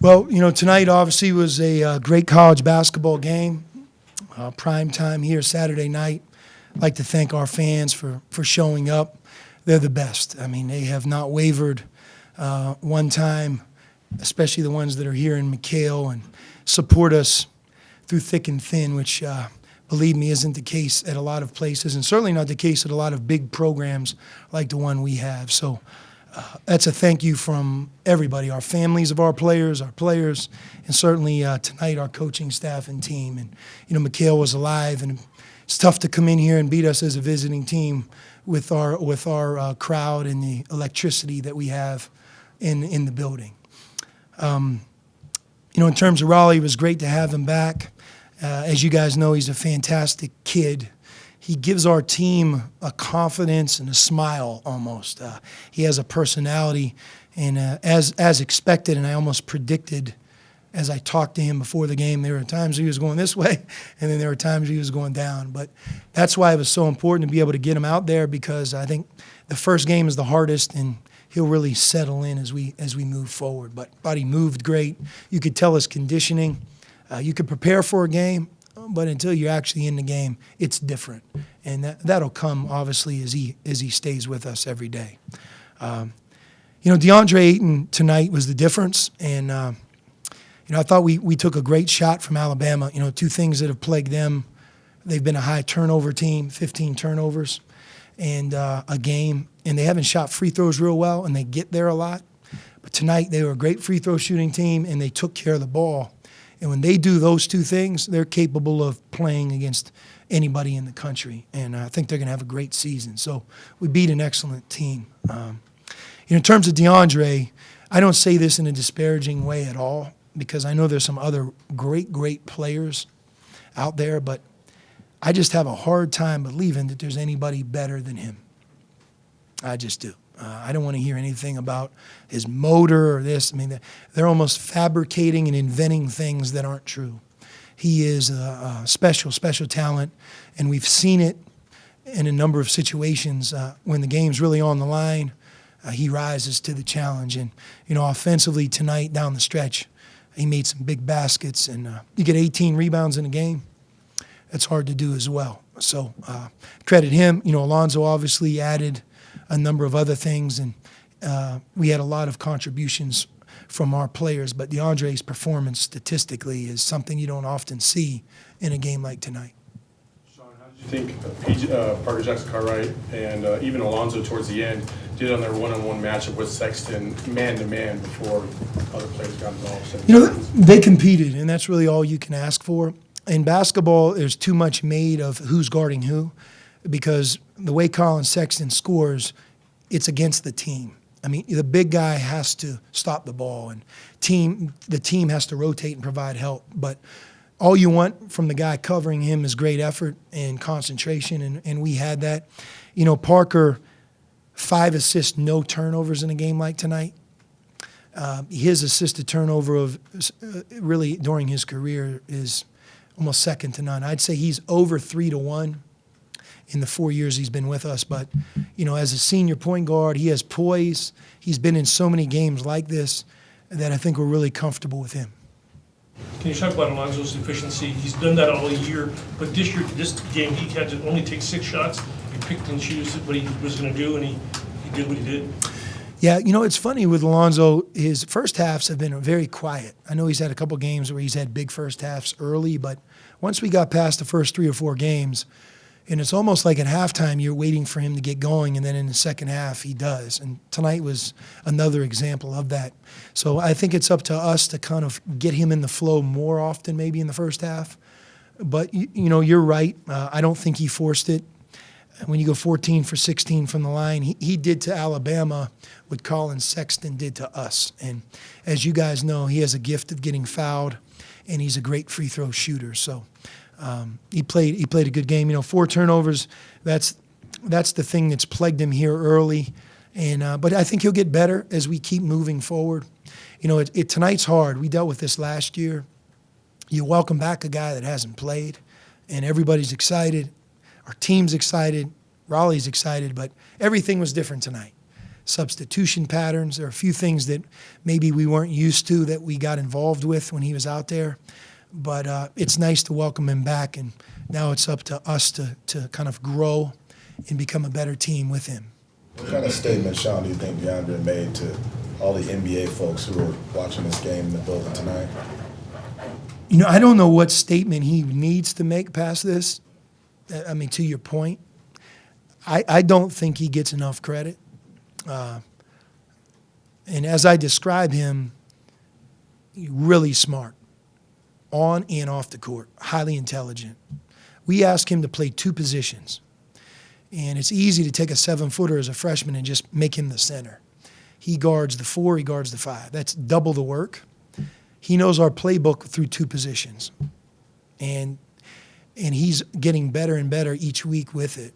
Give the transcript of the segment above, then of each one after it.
Well, tonight obviously was a great college basketball game, prime time here Saturday night. I'd like to thank our fans for showing up. They're the best. I mean, they have not wavered one time, especially the ones that are here in McHale and support us through thick and thin, which, believe me, isn't the case at a lot of places, and certainly not the case at a lot of big programs like the one we have. So that's a thank you from everybody, our families of our players, and certainly tonight our coaching staff and team. And, McHale was alive, and it's tough to come in here and beat us as a visiting team with our crowd and the electricity that we have in the building. In terms of Raleigh, it was great to have him back. As you guys know, he's a fantastic kid. He gives our team a confidence and a smile almost. He has a personality, and as expected, and I almost predicted as I talked to him before the game, there were times he was going this way, and then there were times he was going down. But that's why it was so important to be able to get him out there, because I think the first game is the hardest, and he'll really settle in as we move forward. But he moved great. You could tell his conditioning. You could prepare for a game, but until you're actually in the game, it's different, and that'll come obviously as he stays with us every day. DeAndre Ayton tonight was the difference, and I thought we took a great shot from Alabama. Two things that have plagued them: they've been a high turnover team, 15 turnovers, and a game, and they haven't shot free throws real well, and they get there a lot. But tonight they were a great free throw shooting team, and they took care of the ball. And when they do those two things, they're capable of playing against anybody in the country. And I think they're going to have a great season. So we beat an excellent team. In terms of DeAndre, I don't say this in a disparaging way at all, because I know there's some other great players out there, but I just have a hard time believing that there's anybody better than him. I just do. I don't want to hear anything about his motor or this. I mean, they're almost fabricating and inventing things that aren't true. He is a special talent, and we've seen it in a number of situations. When the game's really on the line, he rises to the challenge. And, offensively tonight down the stretch, he made some big baskets. And you get 18 rebounds in a game, that's hard to do as well. So credit him. Alonzo obviously added a number of other things, and we had a lot of contributions from our players. But DeAndre's performance statistically is something you don't often see in a game like tonight. Sean, how did you think Parker Jackson-Cartwright and even Alonzo towards the end did on their one-on-one matchup with Sexton man-to-man before other players got involved? They competed, and that's really all you can ask for. In basketball, there's too much made of who's guarding who, because the way Colin Sexton scores, it's against the team. I mean, the big guy has to stop the ball, and the team has to rotate and provide help. But all you want from the guy covering him is great effort and concentration, and we had that. Parker, 5 assists, no turnovers in a game like tonight. His assisted turnover of really during his career is almost second to none. I'd say he's over 3 to 1 in the 4 years he's been with us. But, as a senior point guard, he has poise. He's been in so many games like this that I think we're really comfortable with him. Can you talk about Alonzo's efficiency? He's done that all year, but this game, he had to only take 6 shots. He picked and chose what he was going to do, and he did what he did. Yeah, it's funny with Alonzo, his first halves have been very quiet. I know he's had a couple games where he's had big first halves early, but once we got past the first 3 or 4 games, and it's almost like at halftime you're waiting for him to get going, and then in the second half he does. And tonight was another example of that. So I think it's up to us to kind of get him in the flow more often maybe in the first half. But, you're right. I don't think he forced it. When you go 14 for 16 from the line, he did to Alabama what Colin Sexton did to us. And as you guys know, he has a gift of getting fouled, and he's a great free throw shooter. So he played a good game. 4 turnovers. That's the thing that's plagued him here early, and but I think he'll get better as we keep moving forward. Tonight's hard. We dealt with this last year. You welcome back a guy that hasn't played, and everybody's excited. Our team's excited. Raleigh's excited, but everything was different tonight. substitution patterns. There are a few things that maybe we weren't used to that we got involved with when he was out there. But it's nice to welcome him back, and now it's up to us to kind of grow and become a better team with him. What kind of statement, Sean, do you think DeAndre made to all the NBA folks who are watching this game in the building tonight? You know, I don't know what statement he needs to make past this. I mean, to your point, I don't think he gets enough credit. And as I describe him, really smart, on and off the court, highly intelligent. We ask him to play two positions. And it's easy to take a 7-footer as a freshman and just make him the center. He guards the 4, he guards the 5. That's double the work. He knows our playbook through two positions. And he's getting better and better each week with it.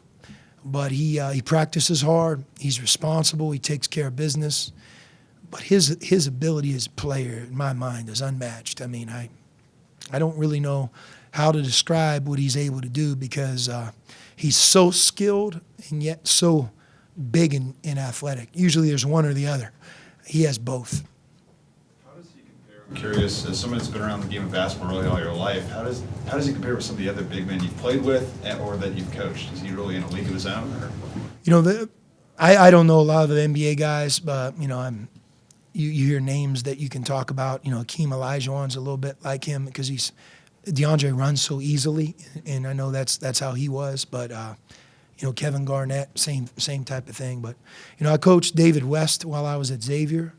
But he practices hard. He's responsible. He takes care of business. But his ability as a player, in my mind, is unmatched. I mean, I don't really know how to describe what he's able to do because he's so skilled and yet so big and athletic. Usually there's one or the other. He has both. How does he compare? I'm curious, as someone that's been around the game of basketball really all your life, how does he compare with some of the other big men you've played with or that you've coached? Is he really in a league of his own? Or? You know, I don't know a lot of the NBA guys, but, you know, you hear names that you can talk about. You know, Hakeem Olajuwon's a little bit like him because DeAndre runs so easily, and I know that's how he was. But you know, Kevin Garnett, same type of thing. But you know, I coached David West while I was at Xavier,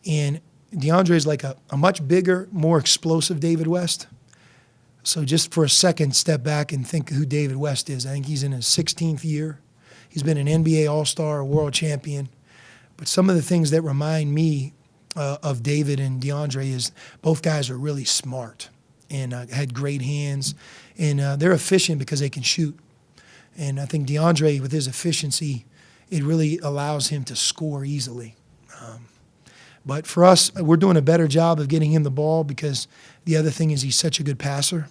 and DeAndre is like a much bigger, more explosive David West. So just for a second, step back and think who David West is. I think he's in his 16th year. He's been an NBA All-Star, a world champion. But some of the things that remind me of David and DeAndre is both guys are really smart and had great hands. And they're efficient because they can shoot. And I think DeAndre, with his efficiency, it really allows him to score easily. But for us, we're doing a better job of getting him the ball because the other thing is he's such a good passer.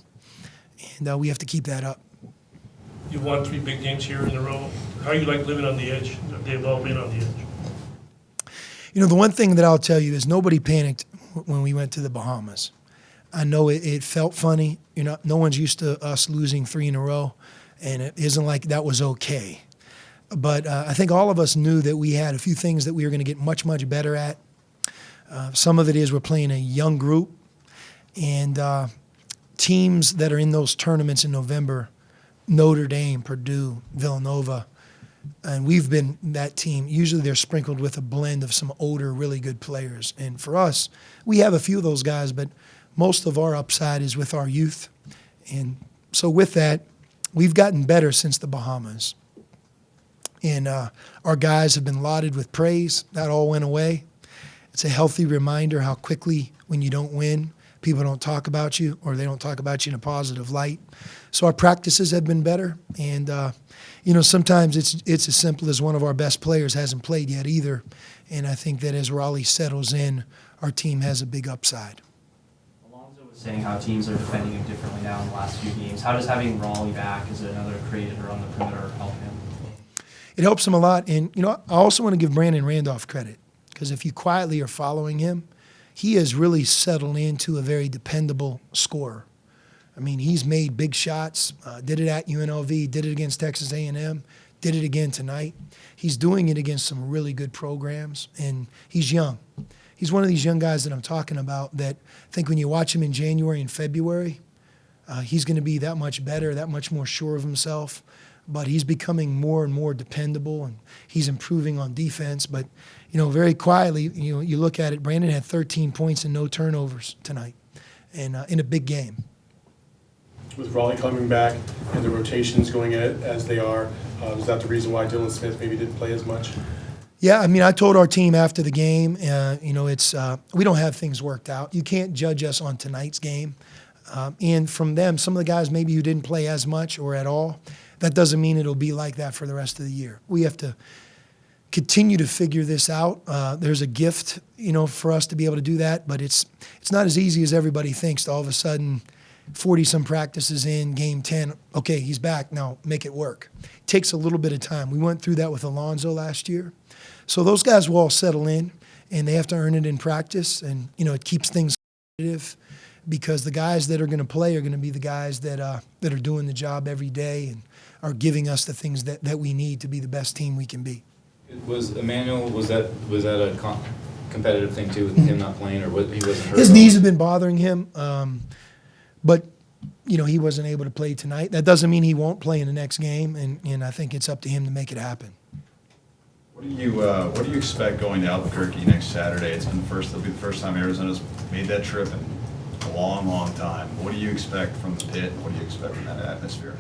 And we have to keep that up. You've won 3 big games here in a row. How do you like living on the edge? They've all been on the edge. You know, the one thing that I'll tell you is nobody panicked when we went to the Bahamas. I know it felt funny. You know, no one's used to us losing 3 in a row, and it isn't like that was okay. But I think all of us knew that we had a few things that we were going to get much, much better at. Some of it is we're playing a young group, and teams that are in those tournaments in November, Notre Dame, Purdue, Villanova, and we've been that team. Usually they're sprinkled with a blend of some older, really good players. And for us, we have a few of those guys, but most of our upside is with our youth. And so with that, we've gotten better since the Bahamas. And our guys have been lauded with praise. That all went away. It's a healthy reminder how quickly, when you don't win, people don't talk about you or they don't talk about you in a positive light. So our practices have been better. And, you know, sometimes it's as simple as one of our best players hasn't played yet either. And I think that as Raleigh settles in, our team has a big upside. Alonzo was saying how teams are defending him differently now in the last few games. How does having Raleigh back as another creator on the perimeter help him? It helps him a lot. And, you know, I also want to give Brandon Randolph credit because if you quietly are following him, he has really settled into a very dependable scorer. I mean, he's made big shots, did it at UNLV, did it against Texas A&M, did it again tonight. He's doing it against some really good programs, and he's young. He's one of these young guys that I'm talking about that I think when you watch him in January and February, he's going to be that much better, that much more sure of himself. But he's becoming more and more dependable, and he's improving on defense. But, you know, very quietly, you know, you look at it, Brandon had 13 points and no turnovers tonight, and in a big game. With Raleigh coming back and the rotations going as they are, is that the reason why Dylan Smith maybe didn't play as much? Yeah, I mean, I told our team after the game, you know, it's we don't have things worked out. You can't judge us on tonight's game. And from them, some of the guys maybe who didn't play as much or at all, that doesn't mean it'll be like that for the rest of the year. We have to continue to figure this out. There's a gift, you know, for us to be able to do that, but it's not as easy as everybody thinks to all of a sudden 40-some practices in, game 10, okay, he's back, now make it work. Takes a little bit of time. We went through that with Alonzo last year. So those guys will all settle in, and they have to earn it in practice, and, it keeps things competitive because the guys that are going to play are going to be the guys that are doing the job every day and are giving us the things that we need to be the best team we can be. Was Emmanuel, was that a competitive thing too, with him not playing, or he wasn't hurt? His knees have been bothering him, but he wasn't able to play tonight. That doesn't mean he won't play in the next game, and I think it's up to him to make it happen. What do you expect going to Albuquerque next Saturday? It'll be the first time Arizona's made that trip in a long, long time. What do you expect from the pit? What do you expect from that atmosphere?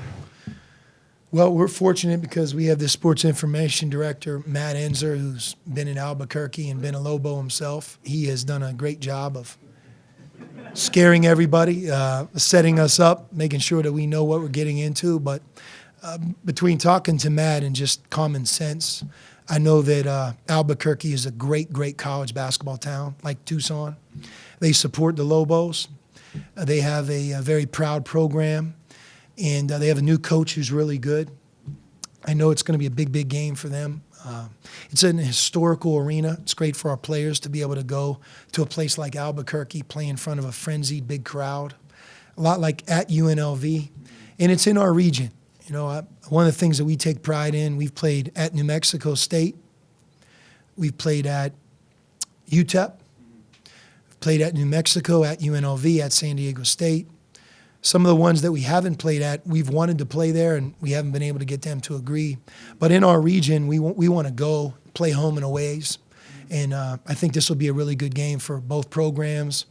Well, we're fortunate because we have the sports information director, Matt Enzer, who's been in Albuquerque and been a Lobo himself. He has done a great job of scaring everybody, setting us up, making sure that we know what we're getting into. But between talking to Matt and just common sense, I know that Albuquerque is a great, great college basketball town, like Tucson. They support the Lobos. They have a very proud program, and they have a new coach who's really good. I know it's going to be a big, big game for them. It's an historical arena. It's great for our players to be able to go to a place like Albuquerque, play in front of a frenzied big crowd, a lot like at UNLV. And it's in our region. One of the things that we take pride in, we've played at New Mexico State. We've played at UTEP. We've played at New Mexico, at UNLV, at San Diego State. Some of the ones that we haven't played at, we've wanted to play there, and we haven't been able to get them to agree. But in our region, we want to go play home and aways. And I think this will be a really good game for both programs.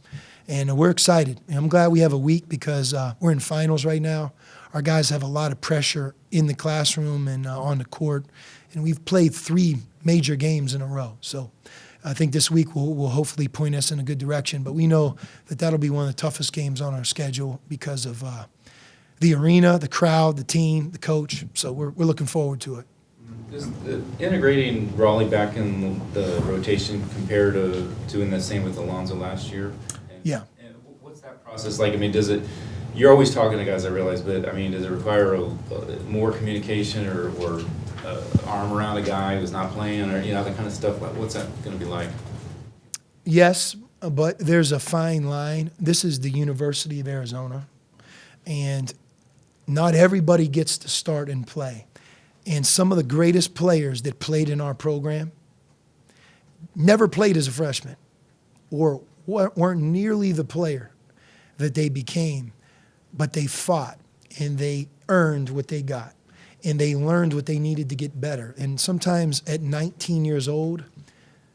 And we're excited. And I'm glad we have a week because we're in finals right now. Our guys have a lot of pressure in the classroom and on the court. And we've played 3 major games in a row. So I think this week will hopefully point us in a good direction. But we know that that'll be one of the toughest games on our schedule because of the arena, the crowd, the team, the coach. So we're looking forward to it. Does integrating Raleigh back in the rotation compare to doing the same with Alonzo last year? Yeah. And what's that process like? I mean, you're always talking to guys, I realize, but I mean, does it require more communication or arm around a guy who's not playing, or that kind of stuff? What's that going to be like? Yes, but there's a fine line. This is the University of Arizona, and not everybody gets to start and play. And some of the greatest players that played in our program never played as a freshman or weren't nearly the player that they became, but they fought and they earned what they got and they learned what they needed to get better. And sometimes at 19 years old,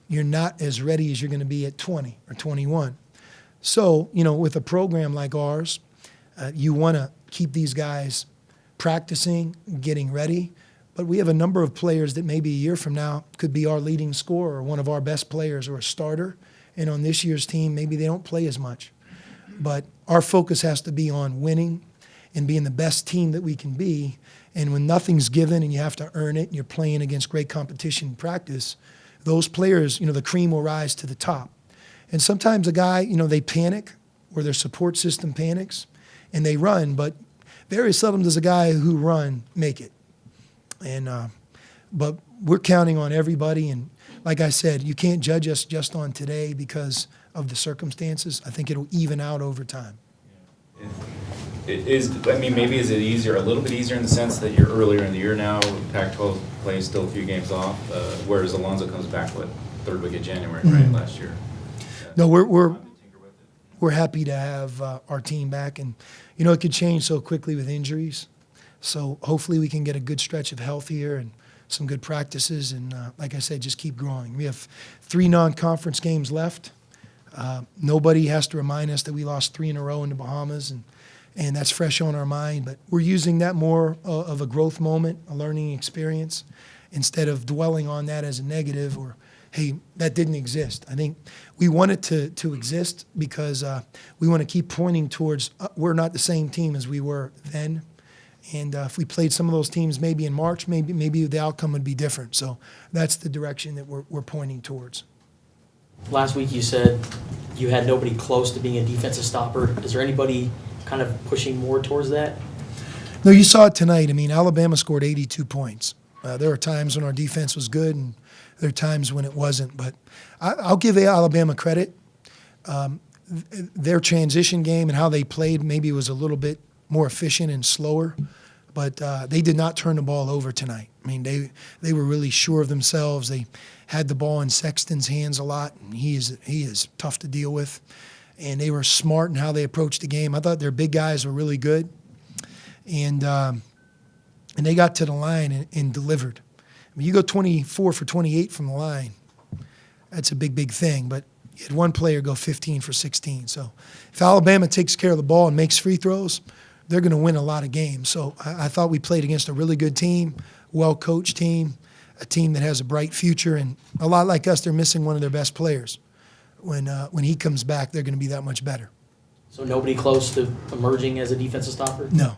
you're not as ready as you're going to be at 20 or 21. So, with a program like ours, you want to keep these guys practicing, getting ready. But we have a number of players that maybe a year from now could be our leading scorer or one of our best players or a starter. And on this year's team, maybe they don't play as much. But our focus has to be on winning and being the best team that we can be. And when nothing's given and you have to earn it and you're playing against great competition in practice, those players, the cream will rise to the top. And sometimes a guy, they panic or their support system panics and they run, but very seldom does a guy who run make it. And but we're counting on everybody. And like I said, you can't judge us just on today because of the circumstances. I think it'll even out over time. Maybe is it easier, a little bit easier in the sense that you're earlier in the year now, Pac-12 plays still a few games off, whereas Alonzo comes back, third week of January, right, last year? No, we're happy to have our team back. And, it could change so quickly with injuries. So hopefully we can get a good stretch of health here and some good practices. And like I said, just keep growing. We have 3 non-conference games left. Nobody has to remind us that we lost 3 in a row in the Bahamas, and that's fresh on our mind. But we're using that more of a growth moment, a learning experience, instead of dwelling on that as a negative or, hey, that didn't exist. I think we want it to exist because we want to keep pointing towards we're not the same team as we were then. And if we played some of those teams maybe in March, maybe the outcome would be different. So that's the direction that we're pointing towards. Last week you said you had nobody close to being a defensive stopper. Is there anybody kind of pushing more towards that? No, you saw it tonight. I mean, Alabama scored 82 points. There were times when our defense was good, and there are times when it wasn't. But I'll give Alabama credit. Their transition game and how they played maybe was a little bit more efficient and slower, but they did not turn the ball over tonight. I mean, they were really sure of themselves. They had the ball in Sexton's hands a lot, and he is tough to deal with. And they were smart in how they approached the game. I thought their big guys were really good, and they got to the line and delivered. I mean, you go 24 for 28 from the line, that's a big thing. But you had one player go 15 for 16. So if Alabama takes care of the ball and makes free throws, they're going to win a lot of games. So I thought we played against a really good team, well-coached team, a team that has a bright future, and a lot like us, they're missing one of their best players. When he comes back, they're going to be that much better. So nobody close to emerging as a defensive stopper? No.